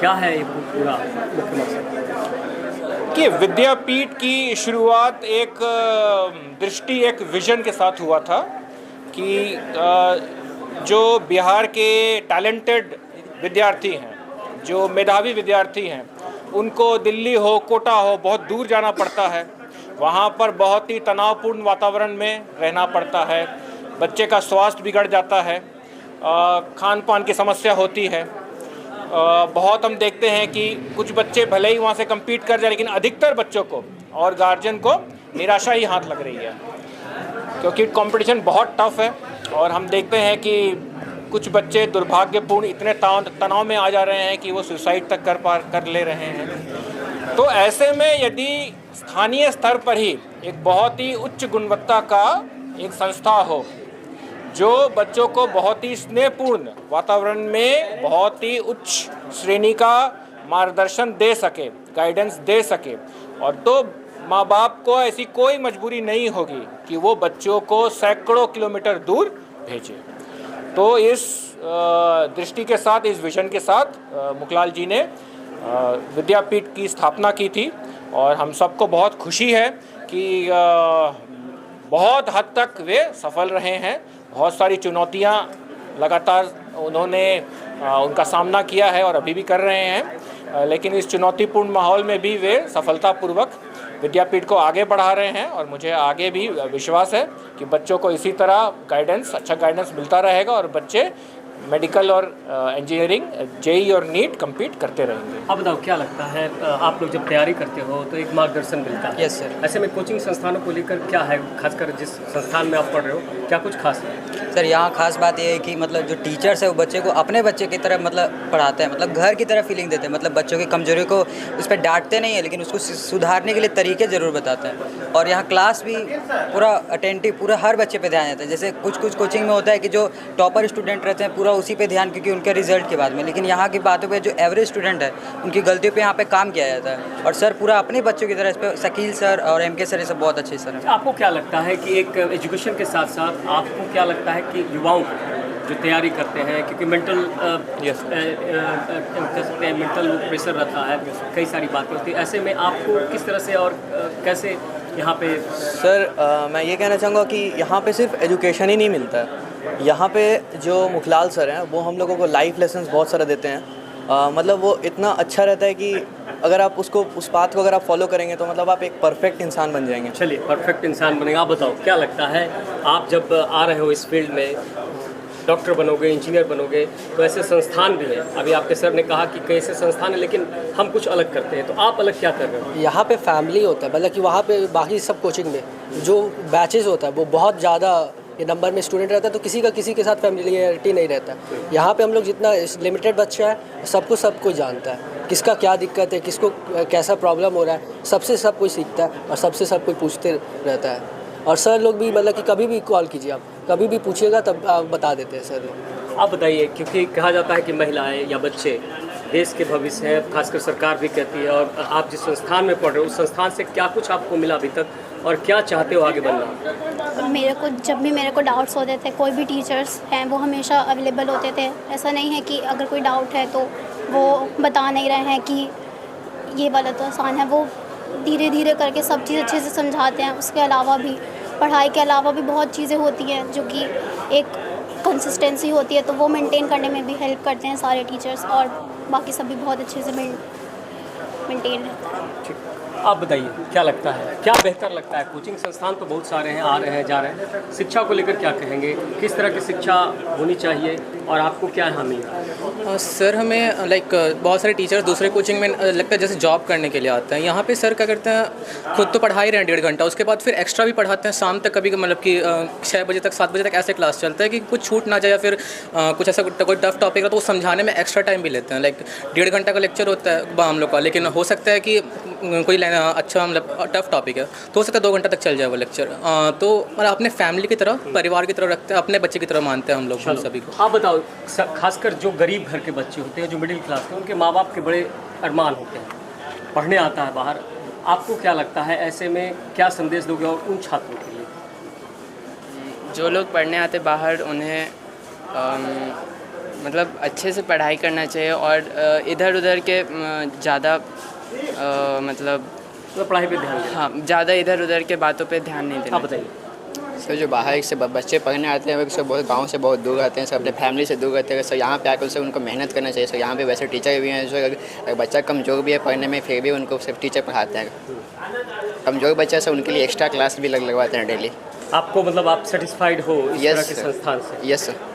क्या है ये पूरा मुख्य मकसद? कि विद्यापीठ की शुरुआत एक दृष्टि, एक विजन के साथ हुआ था कि जो बिहार के टैलेंटेड विद्यार्थी हैं, जो मेधावी विद्यार्थी हैं, उनको दिल्ली हो, कोटा हो, बहुत दूर जाना पड़ता है। वहाँ पर बहुत ही तनावपूर्ण वातावरण में रहना पड़ता है, बच्चे का स्वास्थ्य बिगड़ जाता है, खान पान की समस्या होती है। बहुत हम देखते हैं कि कुछ बच्चे भले ही वहाँ से कम्पीट कर जाए, लेकिन अधिकतर बच्चों को और गार्जियन को निराशा ही हाथ लग रही है, क्योंकि कंपटीशन बहुत टफ है। और हम देखते हैं कि कुछ बच्चे दुर्भाग्यपूर्ण इतने तनाव में आ जा रहे हैं कि वो सुसाइड तक कर ले रहे हैं। तो ऐसे में यदि स्थानीय स्तर पर ही एक बहुत ही उच्च गुणवत्ता का एक संस्था हो जो बच्चों को बहुत ही स्नेहपूर्ण वातावरण में बहुत ही उच्च श्रेणी का मार्गदर्शन दे सके, गाइडेंस दे सके, और तो माँ बाप को ऐसी कोई मजबूरी नहीं होगी कि वो बच्चों को सैकड़ों किलोमीटर दूर भेजे। तो इस दृष्टि के साथ, इस विजन के साथ मुखलाल जी ने विद्यापीठ की स्थापना की थी, और हम सबको बहुत खुशी है कि बहुत हद तक वे सफल रहे हैं। बहुत सारी चुनौतियां लगातार उन्होंने उनका सामना किया है और अभी भी कर रहे हैं, लेकिन इस चुनौतीपूर्ण माहौल में भी वे सफलतापूर्वक विद्यापीठ को आगे बढ़ा रहे हैं। और मुझे आगे भी विश्वास है कि बच्चों को इसी तरह गाइडेंस, अच्छा गाइडेंस मिलता रहेगा और बच्चे मेडिकल और इंजीनियरिंग, जेई और नीट कम्पीट करते रहेंगे। अब बताओ, क्या लगता है, आप लोग जब तैयारी करते हो तो एक मार्गदर्शन मिलता है? Yes sir. ऐसे में कोचिंग संस्थानों को लेकर क्या है, खासकर जिस संस्थान में आप पढ़ रहे हो, क्या कुछ खास है? सर यहाँ खास बात ये है कि मतलब जो टीचर्स है वो बच्चे को अपने बच्चे की तरह मतलब पढ़ाते हैं, मतलब घर की तरह फीलिंग देते हैं। मतलब बच्चों की कमजोरी को उस पर डांटते नहीं है, लेकिन उसको सुधारने के लिए तरीके ज़रूर बताते हैं। और यहाँ क्लास भी पूरा अटेंटिव, पूरा हर बच्चे पे ध्यान देता है। जैसे कुछ कोचिंग में होता है कि जो टॉपर स्टूडेंट रहते हैं पूरा उसी पे ध्यान, क्योंकि उनके रिजल्ट के बाद में, लेकिन यहाँ की बातों पे जो एवरेज स्टूडेंट है उनकी गलतियों पे यहाँ पे काम किया जाता है। और सर पूरा अपने बच्चों की तरह इस पर, शकील सर और MK सर, ये सब बहुत अच्छे सर हैं। आपको क्या लगता है कि एक एजुकेशन के साथ साथ आपको क्या लगता है कि युवाओं को जो तैयारी करते हैं, क्योंकि मेंटल मेंटल प्रेशर रहता है, कई सारी बातें होती है, ऐसे में आपको किस तरह से और कैसे यहाँ पे? सर मैं ये कहना चाहूँगा कि यहाँ पे सिर्फ एजुकेशन ही नहीं मिलता है। यहाँ पे जो मुखलाल सर हैं वो हम लोगों को लाइफ लेसन्स बहुत सारे देते हैं। मतलब वो इतना अच्छा रहता है कि अगर आप उसको, उस बात को अगर आप फॉलो करेंगे तो मतलब आप एक परफेक्ट इंसान बन जाएंगे। चलिए, परफेक्ट इंसान बनेगा। आप बताओ, क्या लगता है, आप जब आ रहे हो इस फील्ड में, डॉक्टर बनोगे, इंजीनियर बनोगे, तो ऐसे संस्थान भी हैं। अभी आपके सर ने कहा कि कई ऐसे संस्थान हैं लेकिन हम कुछ अलग करते हैं, तो आप अलग क्या कर रहे हो? यहाँ पे फैमिली होता है, मतलब कि वहाँ पे बाकी सब कोचिंग में जो बैचेस होता है वो बहुत ज़्यादा ये नंबर में स्टूडेंट रहता है, तो किसी का किसी के साथ फैमिलियरिटी नहीं रहता। यहाँ पे हम लोग जितना लिमिटेड बच्चा है सब कोई जानता है, किसका क्या दिक्कत है, किसको कैसा प्रॉब्लम हो रहा है, सबसे सब कोई सीखता है और सबसे सब कोई पूछते रहता है। और सर लोग भी मतलब कि कभी भी कॉल कीजिए, आप कभी भी पूछिएगा तब आप बता देते हैं सर लोग। आप बताइए, क्योंकि कहा जाता है कि महिलाएं या बच्चे देश के भविष्य हैं, खासकर सरकार भी कहती है, और आप जिस संस्थान में पढ़ रहे हो उस संस्थान से क्या कुछ आपको मिला अभी तक और क्या चाहते हो आगे बनना? मेरे को जब भी मेरे को डाउट्स होते थे, कोई भी टीचर्स हैं वो हमेशा अवेलेबल होते थे। ऐसा नहीं है कि अगर कोई डाउट है तो वो बता नहीं रहे हैं कि ये वाला तो आसान है, वो धीरे धीरे करके सब चीज़ अच्छे से समझाते हैं। उसके अलावा भी, पढ़ाई के अलावा भी बहुत चीज़ें होती हैं जो कि एक कंसिस्टेंसी होती है, तो वो मेंटेन करने में भी हेल्प करते हैं सारे टीचर्स, और बाकी सब भी बहुत अच्छे से मेंटेन रहता है। आप बताइए, क्या लगता है, क्या बेहतर लगता है? कोचिंग संस्थान तो बहुत सारे हैं, आ रहे हैं, जा रहे हैं, शिक्षा को लेकर क्या कहेंगे? किस तरह की शिक्षा होनी चाहिए और आपको क्या यहाँ मिला? सर हमें बहुत सारे टीचर्स दूसरे कोचिंग में लगता है जैसे जॉब करने के लिए आते हैं। यहाँ पे सर क्या करते हैं, खुद तो पढ़ा ही रहे हैं 1.5 घंटा, उसके बाद फिर एक्स्ट्रा भी पढ़ाते हैं शाम तक, कभी मतलब कि 6 बजे तक 7 बजे तक ऐसे क्लास चलता है कि कुछ छूट ना जाए, या फिर कुछ ऐसा कोई टफ टॉपिक है तो वो समझाने में एक्स्ट्रा टाइम भी लेते हैं। 1.5 घंटा का लेक्चर होता है हम लोग का, लेकिन हो सकता है कि कोई अच्छा मतलब टफ टॉपिक है तो हो सकता है 2 घंटा तक चल जाए वो लेक्चर। तो मतलब अपने फैमिली की तरह, परिवार की तरह रखते हैं, अपने बच्चे की तरह मानते हैं हम लोग सभी को। आप बताओ, खासकर जो गरीब घर के बच्चे होते हैं, जो मिडिल क्लास के, उनके माँ बाप के बड़े अरमान होते हैं, पढ़ने आता है बाहर, आपको क्या लगता है ऐसे में क्या संदेश दोगे और उन छात्रों के लिए? जो लोग पढ़ने आते बाहर, उन्हें मतलब अच्छे से पढ़ाई करना चाहिए और इधर उधर के ज़्यादा मतलब पढ़ाई पे ध्यान दें। हाँ ज़्यादा इधर उधर के बातों पे ध्यान नहीं देना। आप बताइए। सर जो बाहर से बच्चे पढ़ने आते हैं वो सब बहुत गांव से बहुत दूर रहते हैं, सब अपने फैमिली से दूर रहते हैं। सर यहाँ पे आकर उनको मेहनत करना चाहिए। सर यहाँ पे वैसे टीचर भी हैं, जो अगर बच्चा कमज़ोर भी है पढ़ने में फिर भी उनको सिर्फ टीचर पढ़ाते हैं। कमज़ोर बच्चा से उनके लिए एक्स्ट्रा क्लास भी लगवाते हैं डेली। आपको मतलब आप सेटिस्फाइड हो इस तरह के सर। संस्थान से? Yes sir.